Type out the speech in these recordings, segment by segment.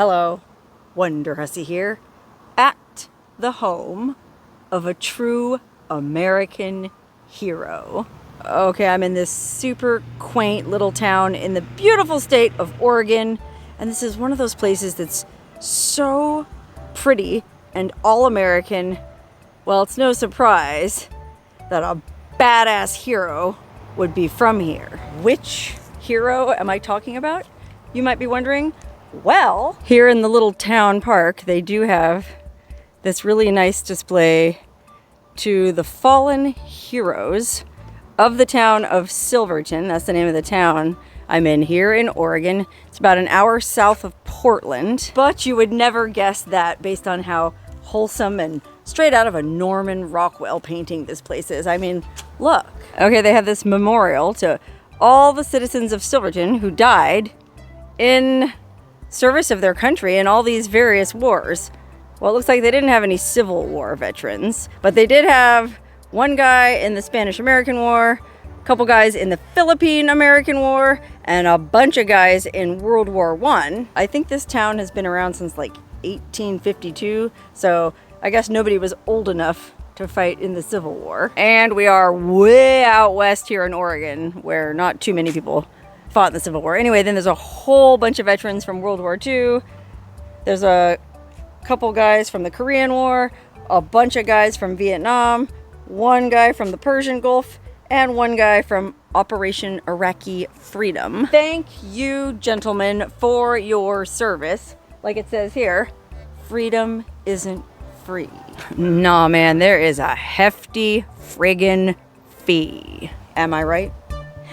Hello, Wonderhussy here, at the home of a true American hero. Okay, I'm in this super quaint little town in the beautiful state of Oregon, and this is one of those places that's so pretty and all-American. Well, it's no surprise that a badass hero would be from here. Which hero am I talking about? You might be wondering. Well, here in the little town park, they do have this really nice display to the fallen heroes of the town of Silverton. That's the name of the town I'm in here in Oregon. It's about an hour south of Portland, but you would never guess that based on how wholesome and straight out of a Norman Rockwell painting this place is. I mean, look. Okay, they have this memorial to all the citizens of Silverton who died in service of their country in all these various wars. Well, it looks like they didn't have any Civil War veterans, but they did have one guy in the Spanish-American War, a couple guys in the Philippine-American War, and a bunch of guys in World War I. I think this town has been around since like 1852, so I guess nobody was old enough to fight in the Civil War. And we are way out west here in Oregon, where not too many people fought in the Civil War. Anyway, then there's a whole bunch of veterans from World War II. There's a couple guys from the Korean War, a bunch of guys from Vietnam, one guy from the Persian Gulf, and one guy from Operation Iraqi Freedom. Thank you, gentlemen, for your service. Like it says here, freedom isn't free. Nah, man, there is a hefty friggin' fee. Am I right?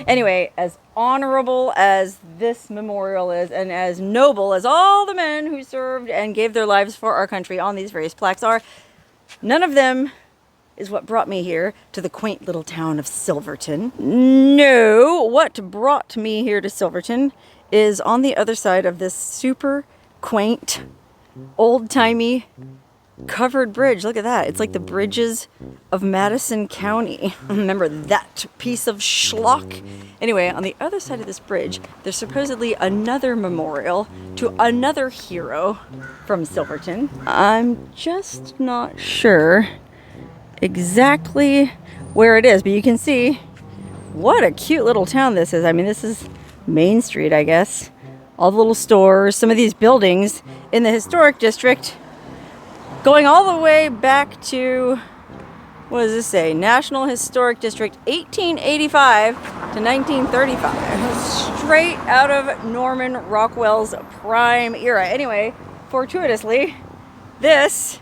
Anyway, as honorable as this memorial is, and as noble as all the men who served and gave their lives for our country on these various plaques are, none of them is what brought me here to the quaint little town of Silverton. No, what brought me here to Silverton is on the other side of this super quaint, old-timey covered bridge. Look at that. It's like the bridges of Madison County. Remember that piece of schlock? Anyway, on the other side of this bridge, there's supposedly another memorial to another hero from Silverton. I'm just not sure exactly where it is, but you can see what a cute little town this is. I mean, this is Main Street, I guess. All the little stores, some of these buildings in the historic district going all the way back to, what does this say? National Historic District 1885 to 1935. Straight out of Norman Rockwell's prime era. Anyway, fortuitously, this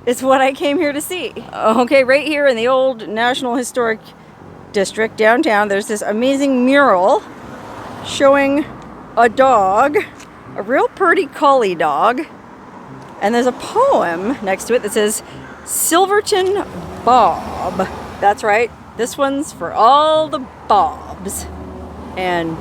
is what I came here to see. Okay, right here in the old National Historic District downtown, there's this amazing mural showing a dog, a real pretty collie dog. And there's a poem next to it that says, Silverton Bob. That's right. This one's for all the Bobs and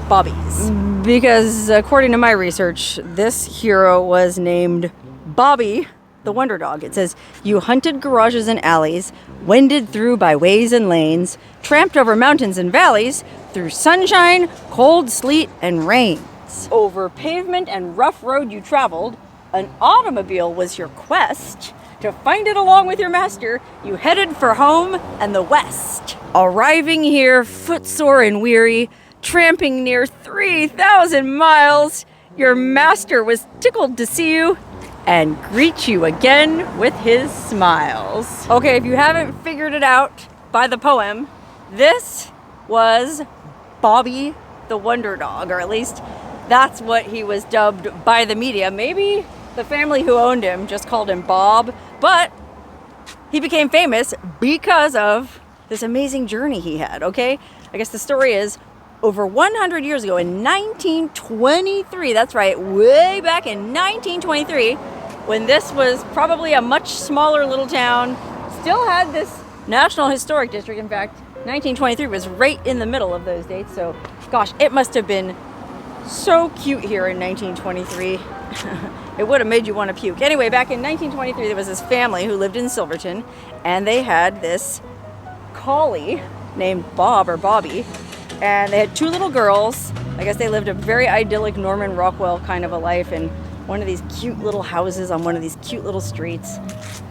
Bobbies. Because according to my research, this hero was named Bobbie the Wonder Dog. It says, you hunted garages and alleys, wended through byways and lanes, tramped over mountains and valleys, through sunshine, cold, sleet, and rains. Over pavement and rough road you traveled. An automobile was your quest. To find it along with your master, you headed for home and the West. Arriving here, footsore and weary, tramping near 3,000 miles, your master was tickled to see you and greet you again with his smiles. Okay, if you haven't figured it out by the poem, this was Bobbie the Wonder Dog, or at least that's what he was dubbed by the media. Maybe the family who owned him just called him Bob, but he became famous because of this amazing journey he had, okay? I guess the story is, over 100 years ago in 1923, that's right, way back in 1923, when this was probably a much smaller little town, still had this National Historic District. In fact, 1923 was right in the middle of those dates, so gosh, it must have been so cute here in 1923. It would have made you want to puke. Anyway, back in 1923, there was this family who lived in Silverton, and they had this collie named Bob or Bobbie, and they had two little girls. I guess they lived a very idyllic Norman Rockwell kind of a life, and one of these cute little houses on one of these cute little streets.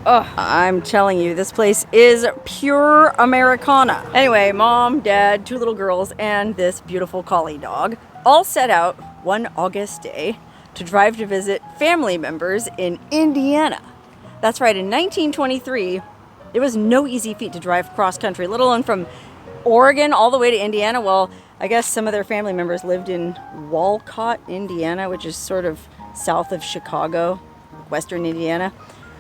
Oh, I'm telling you, this place is pure Americana. Anyway, mom, dad, 2 little girls, and this beautiful collie dog all set out one August day to drive to visit family members in Indiana. That's right, in 1923, it was no easy feat to drive cross country, let alone from Oregon all the way to Indiana. Well, I guess some of their family members lived in Walcott, Indiana, which is sort of south of Chicago, western Indiana.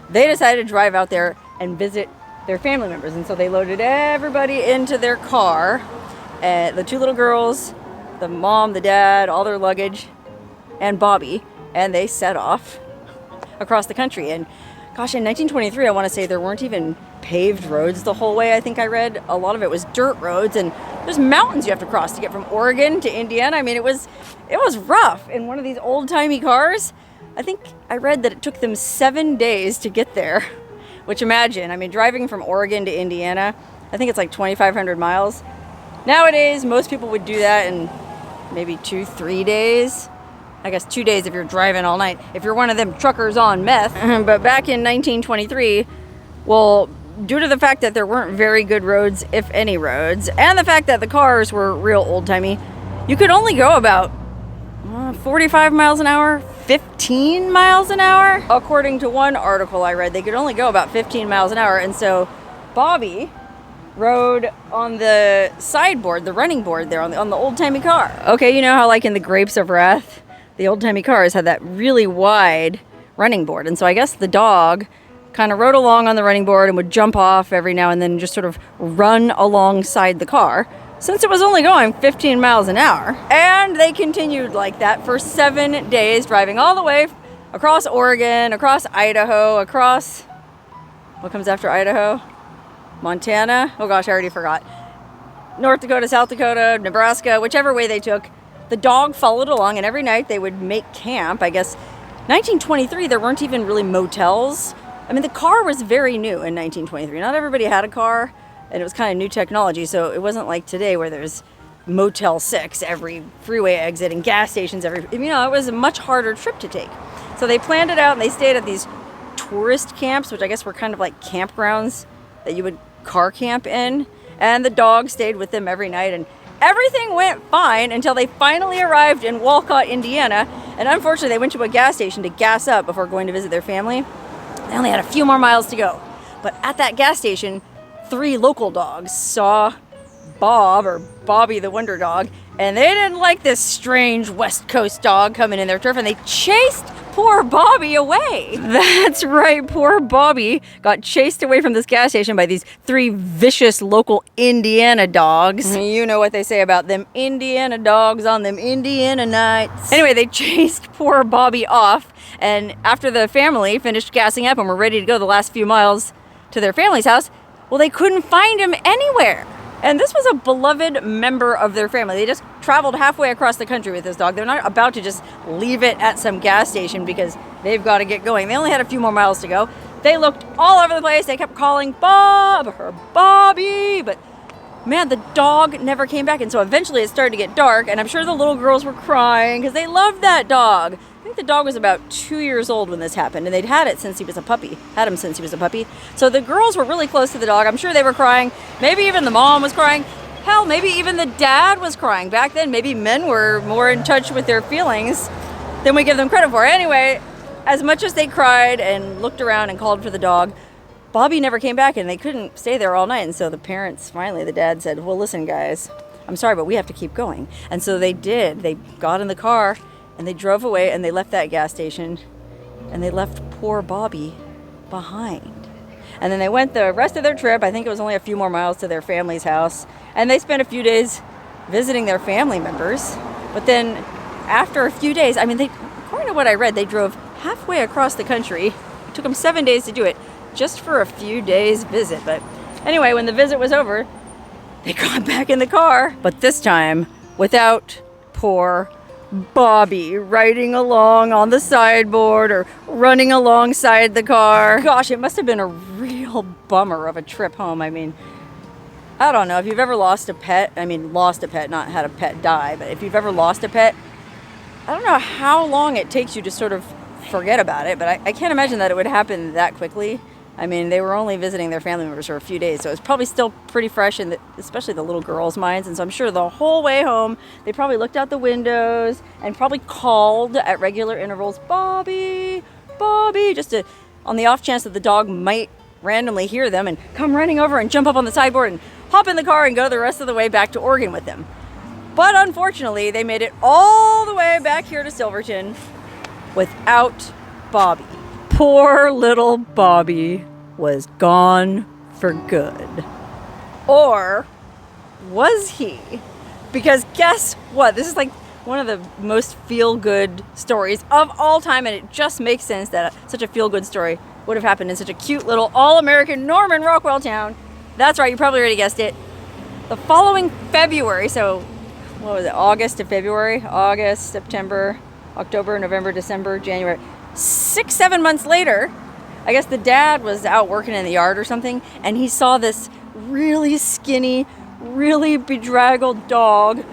They decided to drive out there and visit their family members. And so they loaded everybody into their car, the 2 little girls, the mom, the dad, all their luggage, and Bobbie, and they set off across the country. And gosh, in 1923, I want to say there weren't even paved roads the whole way. I think I read a lot of it was dirt roads, and there's mountains you have to cross to get from Oregon to Indiana. I mean, it was rough in one of these old-timey cars. I think I read that it took them 7 days to get there, which imagine, I mean, driving from Oregon to Indiana, I think it's like 2,500 miles. Nowadays, most people would do that in maybe 2-3 days. I guess 2 days if you're driving all night, if you're one of them truckers on meth. But back in 1923, well, due to the fact that there weren't very good roads, if any roads, and the fact that the cars were real old-timey, you could only go about 45 miles an hour, 15 miles an hour. According to one article I read, they could only go about 15 miles an hour. And so Bobbie rode on the sideboard, the running board there on the old-timey car. Okay, you know how like in the Grapes of Wrath, the old-timey cars had that really wide running board. And so I guess the dog kind of rode along on the running board and would jump off every now and then and just sort of run alongside the car, since it was only going 15 miles an hour. And they continued like that for 7 days, driving all the way across Oregon, across Idaho, across, what comes after Idaho? Montana? Oh gosh, I already forgot. North Dakota, South Dakota, Nebraska, whichever way they took. The dog followed along, and every night they would make camp. I guess 1923, there weren't even really motels. I mean, the car was very new in 1923. Not everybody had a car, and it was kind of new technology, so it wasn't like today where there's Motel 6 every freeway exit and gas stations every, you know, it was a much harder trip to take. So they planned it out, and they stayed at these tourist camps, which I guess were kind of like campgrounds that you would car camp in, and the dog stayed with them every night, and everything went fine until they finally arrived in Walcott, Indiana. And unfortunately, they went to a gas station to gas up before going to visit their family. They only had a few more miles to go. But at that gas station, 3 local dogs saw Bob, or Bobbie the Wonder Dog, and they didn't like this strange West Coast dog coming in their turf, and they chased poor Bobbie away. That's right, poor Bobbie got chased away from this gas station by these 3 vicious local Indiana dogs. You know what they say about them Indiana dogs on them Indiana nights. Anyway, they chased poor Bobbie off, and after the family finished gassing up and were ready to go the last few miles to their family's house, well, they couldn't find him anywhere. And this was a beloved member of their family. They just traveled halfway across the country with this dog. They're not about to just leave it at some gas station because they've got to get going. They only had a few more miles to go. They looked all over the place. They kept calling Bob or Bobbie, but man, the dog never came back. And so eventually it started to get dark, and I'm sure the little girls were crying because they loved that dog. I think the dog was about 2 years old when this happened, and they'd had him since he was a puppy. So the girls were really close to the dog. I'm sure they were crying. Maybe even the mom was crying. Hell, maybe even the dad was crying. Back then, maybe men were more in touch with their feelings than we give them credit for. Anyway, as much as they cried and looked around and called for the dog, Bobbie never came back, and they couldn't stay there all night. And so the parents, finally, the dad said, well, listen, guys, I'm sorry, but we have to keep going. And so they did. They got in the car, and they drove away, and they left that gas station, and they left poor Bobbie behind. And then they went the rest of their trip. I think it was only a few more miles to their family's house, and they spent a few days visiting their family members. But then after a few days, I mean, according to what I read, they drove halfway across the country. It took them 7 days to do it, just for a few days visit. But anyway, when the visit was over, they got back in the car, but this time without poor Bobbie riding along on the sideboard or running alongside the car. Gosh, it must have been a real bummer of a trip home. I mean, I don't know if you've ever lost a pet. I mean, lost a pet, not had a pet die, but if you've ever lost a pet, I don't know how long it takes you to sort of forget about it, but I can't imagine that it would happen that quickly. I mean, they were only visiting their family members for a few days, so it's probably still pretty fresh in especially the little girls' minds. And so I'm sure the whole way home, they probably looked out the windows and probably called at regular intervals, Bobbie, Bobbie, just on the off chance that the dog might randomly hear them and come running over and jump up on the sideboard and hop in the car and go the rest of the way back to Oregon with them. But unfortunately, they made it all the way back here to Silverton without Bobbie. Poor little Bobbie was gone for good. Or was he? Because guess what? This is like one of the most feel-good stories of all time, and it just makes sense that such a feel-good story would have happened in such a cute little all-American Norman Rockwell town. That's right, you probably already guessed it. The following February, so what was it, August to February? August, September, October, November, December, January. 6-7 months later, I guess the dad was out working in the yard or something, and he saw this really skinny, really bedraggled dog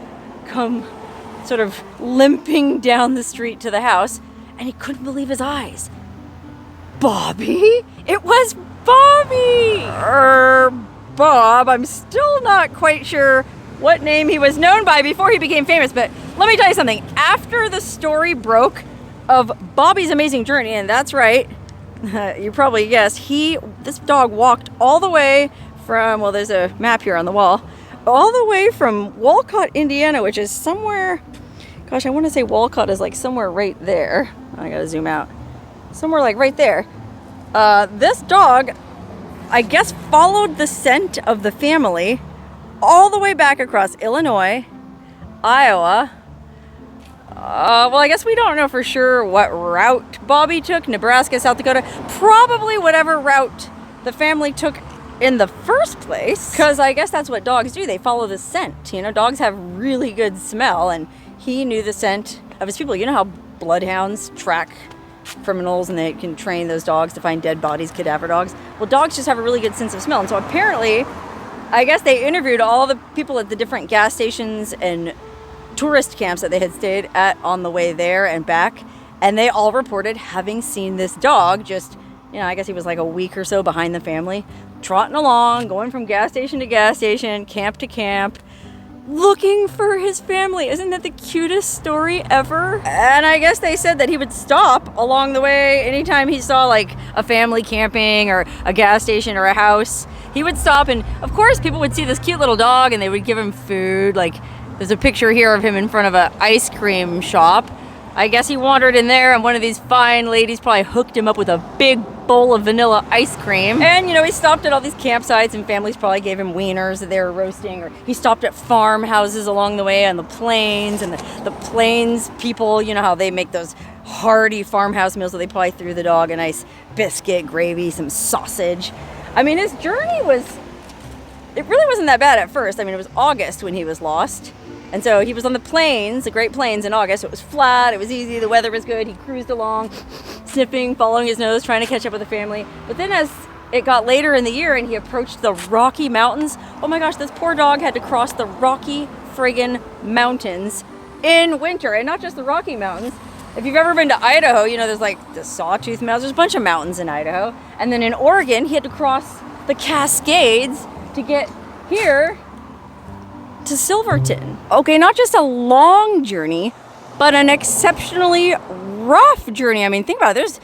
come sort of limping down the street to the house, and he couldn't believe his eyes. Bobbie? It was Bobbie! Bob, I'm still not quite sure what name he was known by before he became famous, but let me tell you something. After the story broke of Bobbie's amazing journey, and that's right, you probably guessed, this dog walked all the way from, well, there's a map here on the wall, all the way from Walcott, Indiana, which is somewhere, gosh, I want to say Walcott is like somewhere right there. I gotta zoom out. Somewhere like right there. This dog, I guess, followed the scent of the family all the way back across Illinois, Iowa. Well, I guess we don't know for sure what route Bobbie took, Nebraska, South Dakota, probably whatever route the family took in the first place, because I guess that's what dogs do. They follow the scent. You know, dogs have really good smell, and he knew the scent of his people. You know how bloodhounds track criminals and they can train those dogs to find dead bodies, cadaver dogs? Well, dogs just have a really good sense of smell, and so apparently, I guess they interviewed all the people at the different gas stations and tourist camps that they had stayed at on the way there and back, and they all reported having seen this dog just, you know, I guess he was like a week or so behind the family, trotting along, going from gas station to gas station, camp to camp, looking for his family. Isn't that the cutest story ever? And I guess they said that he would stop along the way anytime he saw like a family camping or a gas station or a house. He would stop, and of course people would see this cute little dog and they would give him food. Like, there's a picture here of him in front of an ice cream shop. I guess he wandered in there and one of these fine ladies probably hooked him up with a big bowl of vanilla ice cream. And, you know, he stopped at all these campsites and families probably gave him wieners that they were roasting, or he stopped at farmhouses along the way on the plains, and the plains people, you know how they make those hearty farmhouse meals, so they probably threw the dog a nice biscuit, gravy, some sausage. I mean, his journey it really wasn't that bad at first. I mean, it was August when he was lost. And so he was on the plains, the Great Plains in August. It was flat, it was easy, the weather was good. He cruised along, sniffing, following his nose, trying to catch up with the family. But then as it got later in the year and he approached the Rocky Mountains, oh my gosh, this poor dog had to cross the Rocky friggin' Mountains in winter. And not just the Rocky Mountains. If you've ever been to Idaho, you know there's like the Sawtooth Mountains. There's a bunch of mountains in Idaho. And then in Oregon, he had to cross the Cascades to get here to Silverton. Okay, not just a long journey, but an exceptionally rough journey. I mean, think about it. There's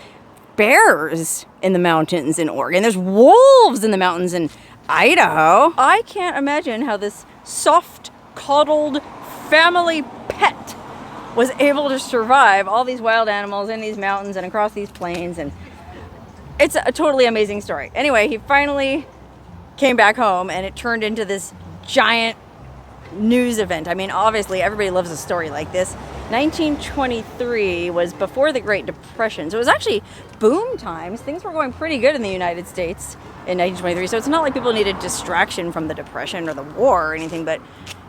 bears in the mountains in Oregon. There's wolves in the mountains in Idaho. I can't imagine how this soft, coddled family pet was able to survive all these wild animals in these mountains and across these plains. And it's a totally amazing story. Anyway, he finally came back home and it turned into this giant news event. I mean, obviously everybody loves a story like this. 1923 was before the Great Depression, so it was actually boom times. Things were going pretty good in the United States in 1923, so it's not like people needed distraction from the Depression or the war or anything, but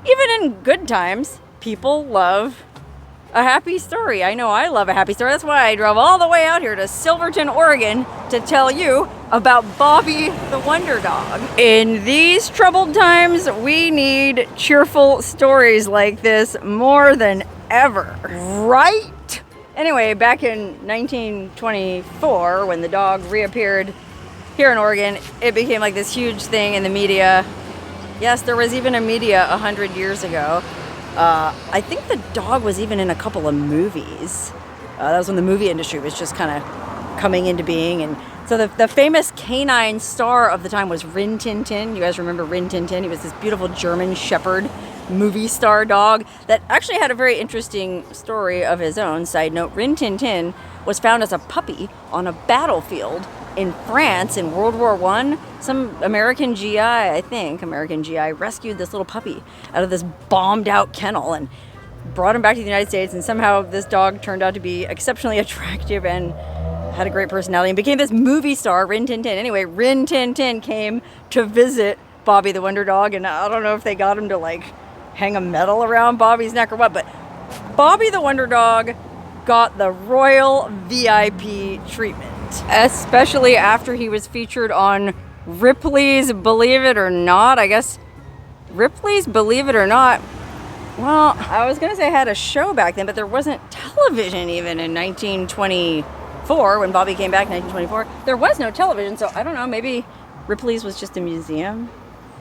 even in good times, people love a happy story. I know I love a happy story. That's why I drove all the way out here to Silverton, Oregon to tell you about Bobbie the Wonder Dog. In these troubled times, we need cheerful stories like this more than ever. Right? Anyway, back in 1924, when the dog reappeared here in Oregon, it became like this huge thing in the media. Yes, there was even a media 100 years ago. I think the dog was even in a couple of movies. That was when the movie industry was just kind of coming into being. And so the famous canine star of the time was Rin Tin Tin. You guys remember Rin Tin Tin? He was this beautiful German Shepherd movie star dog that actually had a very interesting story of his own. Side note, Rin Tin Tin was found as a puppy on a battlefield in France in World War I. Some American GI, I think, American GI, rescued this little puppy out of this bombed out kennel and brought him back to the United States, and somehow this dog turned out to be exceptionally attractive and had a great personality and became this movie star, Rin Tin Tin. Anyway, Rin Tin Tin came to visit Bobbie the Wonder Dog, and I don't know if they got him to like hang a medal around Bobbie's neck or what, but Bobbie the Wonder Dog got the royal VIP treatment, especially after he was featured on Ripley's Believe It or Not. I guess Ripley's Believe It or Not, well, I was gonna say I had a show back then, but there wasn't television even in 1924 when Bobbie came back in 1924. There was no television, so I don't know, maybe Ripley's was just a museum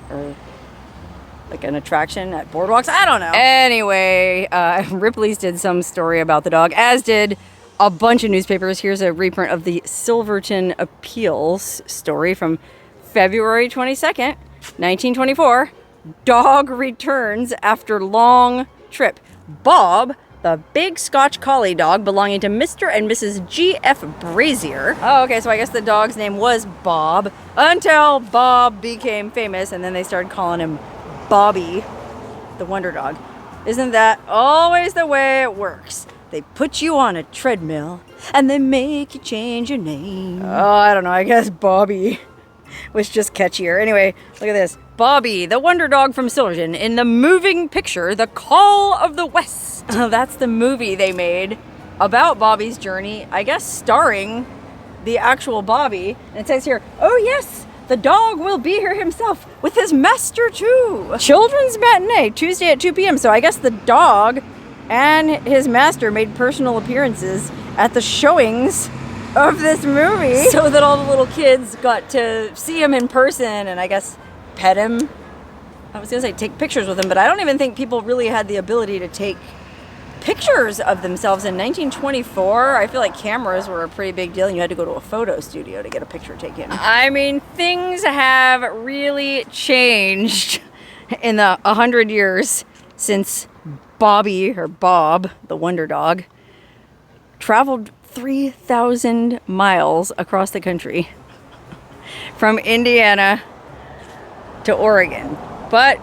or like an attraction at boardwalks. I don't know. Anyway, Ripley's did some story about the dog, as did a bunch of newspapers. Here's a reprint of the Silverton Appeals story from February 22nd, 1924. Dog returns after long trip. Bob, the big Scotch Collie dog belonging to Mr. and Mrs. G.F. Brazier. Oh, okay, so I guess the dog's name was Bob until Bob became famous, and then they started calling him Bobbie the Wonder Dog. Isn't that always the way it works? They put you on a treadmill and they make you change your name. Oh, I don't know. I guess Bobbie was just catchier. Anyway, look at this. Bobbie, the Wonder Dog from Silverton, in the moving picture, The Call of the West. That's the movie they made about Bobbie's journey, I guess starring the actual Bobbie. And it says here, oh yes, the dog will be here himself with his master too. Children's matinee, Tuesday at 2 p.m. So I guess the dog and his master made personal appearances at the showings of this movie so that all the little kids got to see him in person and I guess pet him. I was gonna say take pictures with him, but I don't even think people really had the ability to take pictures of themselves in 1924. I feel like cameras were a pretty big deal and you had to go to a photo studio to get a picture taken. I mean, things have really changed in the 100 years since Bobbie, or Bob, the Wonder Dog, traveled 3,000 miles across the country from Indiana to Oregon. But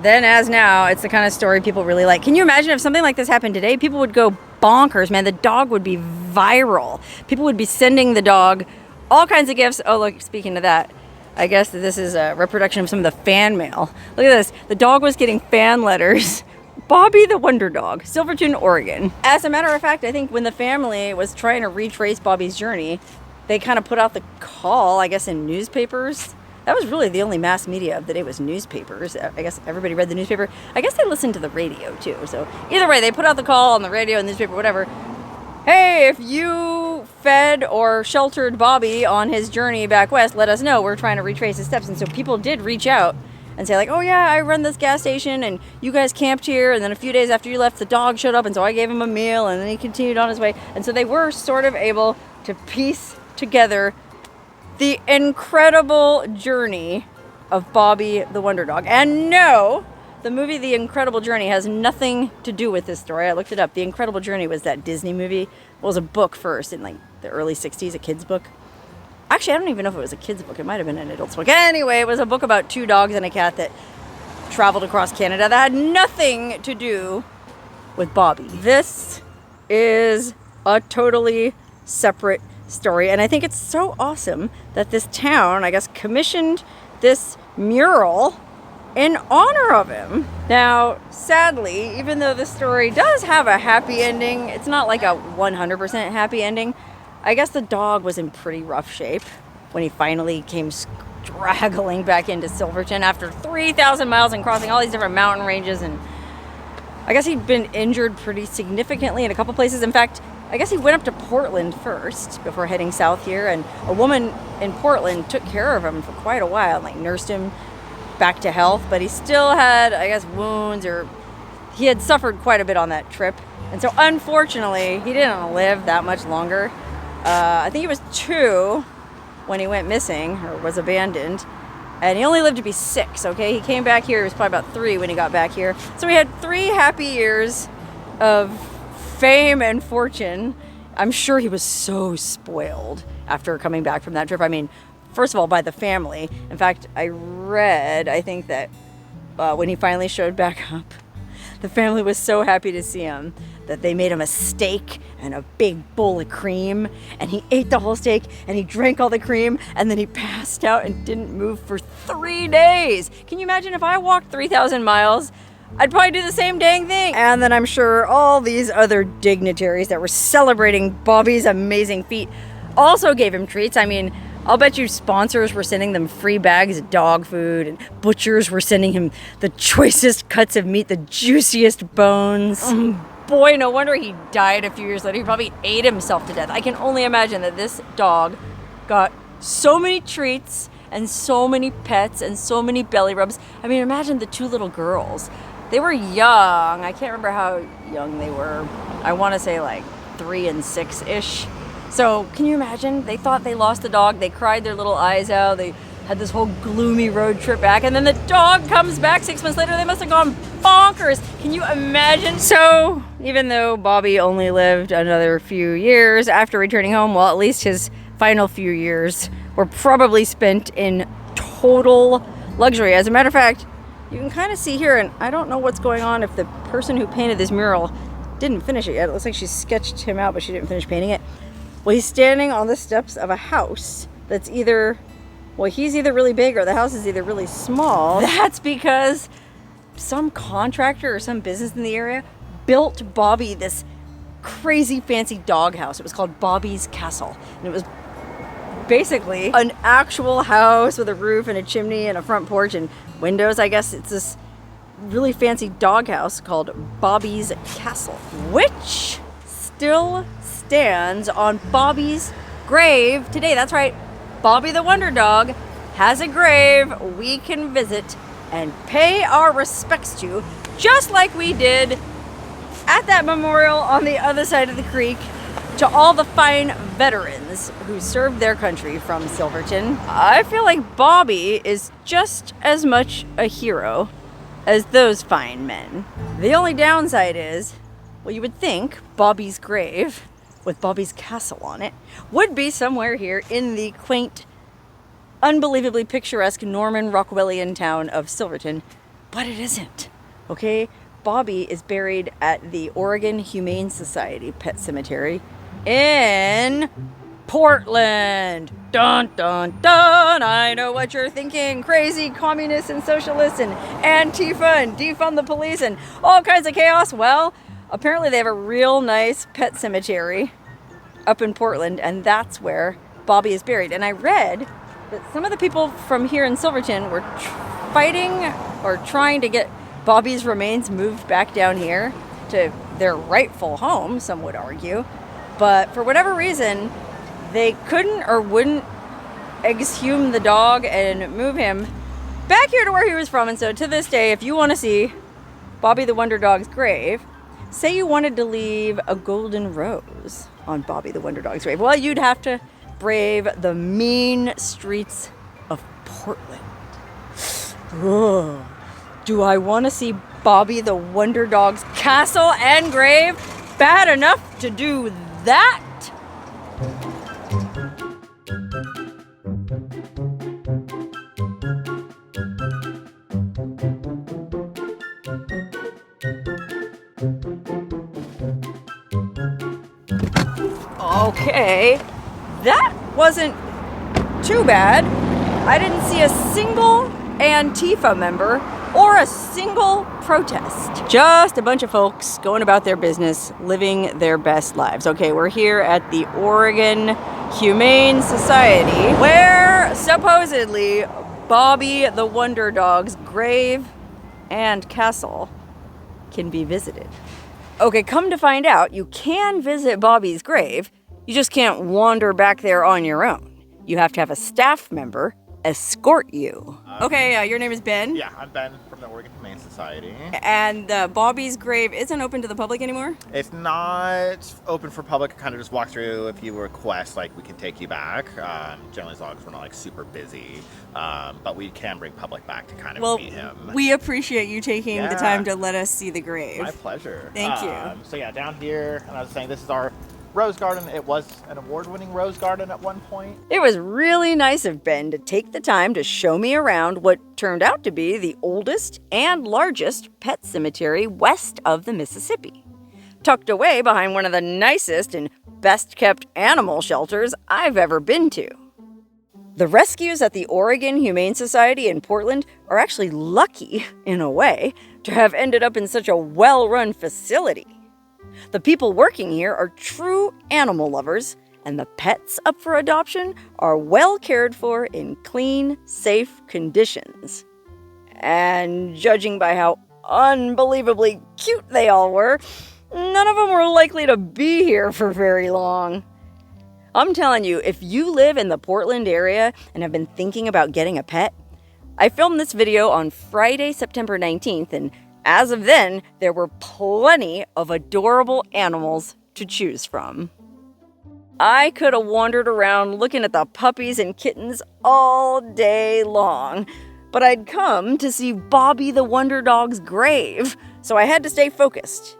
then as now, it's the kind of story people really like. Can you imagine if something like this happened today? People would go bonkers, man. The dog would be viral. People would be sending the dog all kinds of gifts. Oh, look, speaking of that, I guess that this is a reproduction of some of the fan mail. Look at this. The dog was getting fan letters. Bobbie the Wonder Dog, Silverton, Oregon. As a matter of fact, I think when the family was trying to retrace Bobbie's journey, they kind of put out the call, I guess, in newspapers. That was really the only mass media of the day was newspapers. I guess everybody read the newspaper. I guess they listened to the radio too. So either way, they put out the call on the radio and newspaper, whatever. Hey, if you fed or sheltered Bobbie on his journey back west, let us know. We're trying to retrace his steps. And so people did reach out and say like, oh yeah, I run this gas station and you guys camped here. And then a few days after you left, the dog showed up. And so I gave him a meal and then he continued on his way. And so they were sort of able to piece together the incredible journey of Bobbie the Wonder Dog. And no, the movie The Incredible Journey has nothing to do with this story. I looked it up. The Incredible Journey was that Disney movie. It was a book first in like the early 60s, a kid's book. Actually, I don't even know if it was a kid's book. It might have been an adult's book. Anyway, it was a book about two dogs and a cat that traveled across Canada that had nothing to do with Bobbie. This is a totally separate story, and I think it's so awesome that this town, I guess, commissioned this mural in honor of him. Now, sadly, even though the story does have a happy ending, it's not like a 100% happy ending. I guess the dog was in pretty rough shape when he finally came straggling back into Silverton after 3,000 miles and crossing all these different mountain ranges, and I guess he'd been injured pretty significantly in a couple places. In fact, I guess he went up to Portland first before heading south here, and a woman in Portland took care of him for quite a while, like nursed him back to health, but he still had, I guess, wounds, or he had suffered quite a bit on that trip. And so unfortunately, he didn't live that much longer. I think he was 2 when he went missing or was abandoned. And he only lived to be 6, okay? He came back here, he was probably about 3 when he got back here. So he had 3 happy years of fame and fortune. I'm sure he was so spoiled after coming back from that trip. I mean, first of all, by the family. In fact, I think that when he finally showed back up, the family was so happy to see him that they made him a steak and a big bowl of cream, and he ate the whole steak and he drank all the cream, and then he passed out and didn't move for 3 days. Can you imagine if I walked 3,000 miles? I'd probably do the same dang thing. And then I'm sure all these other dignitaries that were celebrating Bobbie's amazing feat also gave him treats. I mean, I'll bet you sponsors were sending them free bags of dog food, and butchers were sending him the choicest cuts of meat, the juiciest bones. Boy, no wonder he died a few years later. He probably ate himself to death. I can only imagine that this dog got so many treats and so many pets and so many belly rubs. I mean, imagine the 2 little girls. They were young. I can't remember how young they were. I want to say like 3 and 6-ish. So can you imagine? They thought they lost the dog. They cried their little eyes out. They had this whole gloomy road trip back. And then the dog comes back 6 months later. They must have gone bonkers. Can you imagine? So even though Bobbie only lived another few years after returning home, well, at least his final few years were probably spent in total luxury. As a matter of fact, you can kind of see here, and I don't know what's going on if the person who painted this mural didn't finish it yet. It looks like she sketched him out, but she didn't finish painting it. Well, he's standing on the steps of a house that's either, well, he's either really big or the house is either really small. That's because some contractor or some business in the area built Bobbie this crazy fancy doghouse. It was called Bobbie's Castle. And it was basically an actual house with a roof and a chimney and a front porch and windows. I guess it's this really fancy doghouse called Bobbie's Castle, which still stands on Bobbie's grave today. That's right, Bobbie the Wonder Dog has a grave we can visit and pay our respects to, just like we did at that memorial on the other side of the creek to all the fine veterans who served their country from Silverton. I feel like Bobbie is just as much a hero as those fine men. The only downside is, well, you would think Bobbie's grave with Bobbie's castle on it would be somewhere here in the quaint, unbelievably picturesque Norman Rockwellian town of Silverton, but it isn't, okay? Bobbie is buried at the Oregon Humane Society Pet Cemetery in Portland. Dun, dun, dun. I know what you're thinking. Crazy communists and socialists and Antifa and defund the police and all kinds of chaos. Well, apparently they have a real nice pet cemetery up in Portland, and that's where Bobbie is buried. And I read that some of the people from here in Silverton were fighting or trying to get Bobbie's remains moved back down here to their rightful home, some would argue. But for whatever reason, they couldn't or wouldn't exhume the dog and move him back here to where he was from. And so to this day, if you want to see Bobbie the Wonder Dog's grave, say you wanted to leave a golden rose on Bobbie the Wonder Dog's grave, well, you'd have to brave the mean streets of Portland. Ugh. Do I want to see Bobbie the Wonder Dog's castle and grave? Bad enough to do that? Okay, that wasn't too bad. I didn't see a single Antifa member or a single protest. Just a bunch of folks going about their business, living their best lives. Okay, we're here at the Oregon Humane Society, where supposedly Bobbie the Wonder Dog's grave and castle can be visited. Okay, come to find out, you can visit Bobbie's grave. You just can't wander back there on your own. You have to have a staff member escort you. Okay, your name is Ben? Yeah, I'm Ben from the Oregon Humane Society. And Bobbie's grave isn't open to the public anymore? It's not open for public. Kind of just walk through. If you request, like, we can take you back. Generally, as long as we're not like super busy, but we can bring public back to kind of meet him. We appreciate you taking the time to let us see the grave. My pleasure. Thank you. So yeah, down here, and I was saying this is our rose garden. It was an award-winning rose garden at one point. It was really nice of Ben to take the time to show me around what turned out to be the oldest and largest pet cemetery west of the Mississippi, tucked away behind one of the nicest and best-kept animal shelters I've ever been to. The rescues at the Oregon Humane Society in Portland are actually lucky, in a way, to have ended up in such a well-run facility. The people working here are true animal lovers, and the pets up for adoption are well cared for in clean, safe conditions. And judging by how unbelievably cute they all were, none of them were likely to be here for very long. I'm telling you, if you live in the Portland area and have been thinking about getting a pet, I filmed this video on Friday, September 19th, and as of then, there were plenty of adorable animals to choose from. I could have wandered around looking at the puppies and kittens all day long, but I'd come to see Bobbie the Wonder Dog's grave, so I had to stay focused.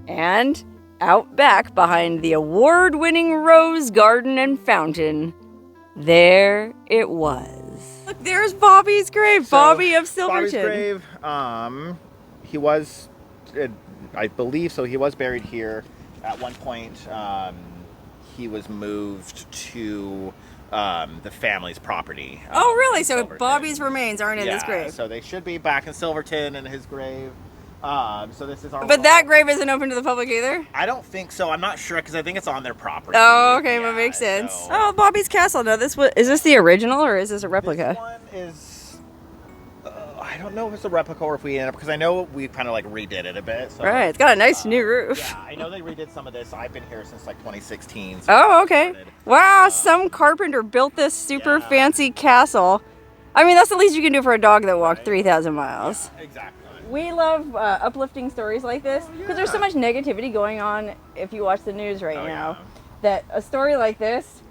And out back behind the award-winning rose garden and fountain, there it was. Look, there's Bobbie's grave, so, Bobbie of Silverton. Bobbie's grave, he was, I believe so, he was buried here. At one point, he was moved to the family's property. Oh, really? So Bobbie's remains aren't in this grave? So they should be back in Silverton in his grave. So this is our... But that grave isn't open to the public either? I don't think so. I'm not sure because I think it's on their property. Oh, okay, that makes sense. So... Oh, Bobbie's castle. Now, is this the original or is this a replica? This one is... I don't know if it's a replica or if we ended up... Because I know we kind of like redid it a bit. So, right, it's got a nice new roof. Yeah, I know they redid some of this. I've been here since like 2016. So oh, okay. Wow, some carpenter built this super fancy castle. I mean, that's the least you can do for a dog that walked 3,000 miles. Yeah, exactly. We love uplifting stories like this because there's so much negativity going on if you watch the news right now that a story like this,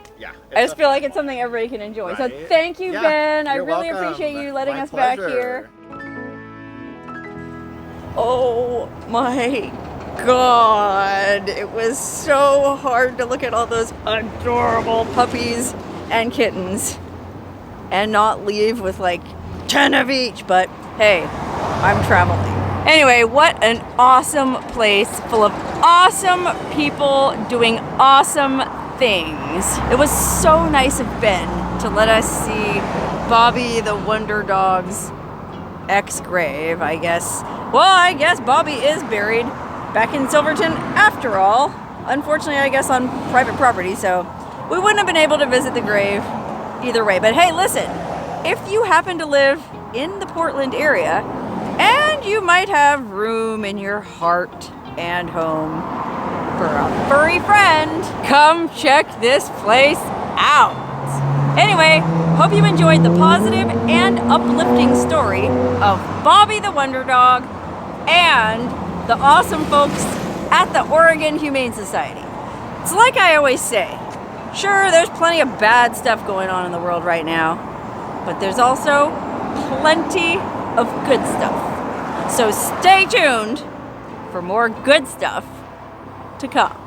I just feel like it's something everybody can enjoy. Right. So thank you, Ben. I really appreciate you letting us back here. Oh my God. It was so hard to look at all those adorable puppies and kittens and not leave with like 10 of each, but hey, I'm traveling. Anyway, what an awesome place full of awesome people doing awesome things. It was so nice of Ben to let us see Bobbie the Wonder Dog's ex-grave, I guess. Well, I guess Bobbie is buried back in Silverton after all. Unfortunately, I guess on private property, so we wouldn't have been able to visit the grave either way. But hey, listen, if you happen to live in the Portland area and you might have room in your heart and home for a furry friend, come check this place out. Anyway, hope you enjoyed the positive and uplifting story of Bobbie the Wonder Dog and the awesome folks at the Oregon Humane Society. It's like I always say, sure, there's plenty of bad stuff going on in the world right now, but there's also plenty of good stuff. So stay tuned for more good stuff to come.